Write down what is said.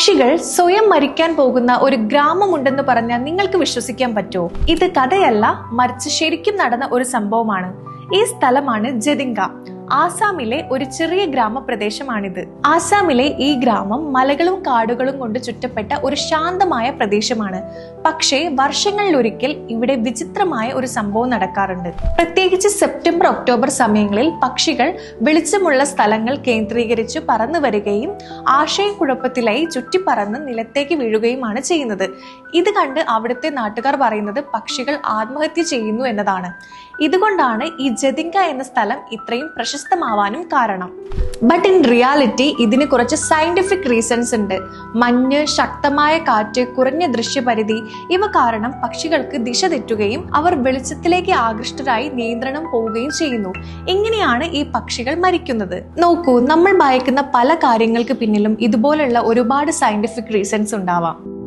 പക്ഷികൾ സ്വയം മരിക്കാൻ പോകുന്ന ഒരു ഗ്രാമമുണ്ടെന്ന് പറഞ്ഞാൽ നിങ്ങൾക്ക് വിശ്വസിക്കാൻ പറ്റുമോ? ഇത് കഥയല്ല, മറിച്ച് ശരിക്കും നടന്ന ഒരു സംഭവമാണ്. ഈ സ്ഥലമാണ് ജതിങ്ക. ആസാമിലെ ഒരു ചെറിയ ഗ്രാമപ്രദേശമാണിത്. ആസാമിലെ ഈ ഗ്രാമം മലകളും കാടുകളും കൊണ്ട് ചുറ്റപ്പെട്ട ഒരു ശാന്തമായ പ്രദേശമാണ്. പക്ഷേ വർഷങ്ങളിലൊരിക്കൽ ഇവിടെ വിചിത്രമായ ഒരു സംഭവം നടക്കാറുണ്ട്. പ്രത്യേകിച്ച് സെപ്റ്റംബർ ഒക്ടോബർ സമയങ്ങളിൽ പക്ഷികൾ വെളിച്ചമുള്ള സ്ഥലങ്ങൾ കേന്ദ്രീകരിച്ച് പറന്നു വരികയും ആശയക്കുഴപ്പത്തിലായി ചുറ്റിപ്പറന്ന് നിലത്തേക്ക് വീഴുകയുമാണ് ചെയ്യുന്നത്. ഇത് കണ്ട് അവിടുത്തെ നാട്ടുകാർ പറയുന്നത് പക്ഷികൾ ആത്മഹത്യ ചെയ്യുന്നു എന്നതാണ്. ഇതുകൊണ്ടാണ് ഈ ജതിങ്ക എന്ന സ്ഥലം ഇത്രയും പ്രശസ്തമാവാനും കാരണം. ബട്ട് ഇൻ റിയാലിറ്റി ഇതിന് കുറച്ച് സയന്റിഫിക് റീസൺസ് ഉണ്ട്. മഞ്ഞ്, ശക്തമായ കാറ്റ്, കുറഞ്ഞ ദൃശ്യപരിധി ഇവ കാരണം പക്ഷികൾക്ക് ദിശ തെറ്റുകയും അവർ വെളിച്ചത്തിലേക്ക് ആകൃഷ്ടരായി നിയന്ത്രണം പോവുകയും ചെയ്യുന്നു. എങ്ങനെയാണ് ഈ പക്ഷികൾ മരിക്കുന്നത്? നോക്കൂ, നമ്മൾ ഭയക്കുന്ന പല കാര്യങ്ങൾക്ക് പിന്നിലും ഇതുപോലുള്ള ഒരുപാട് സയന്റിഫിക് റീസൺസ് ഉണ്ടാവാം.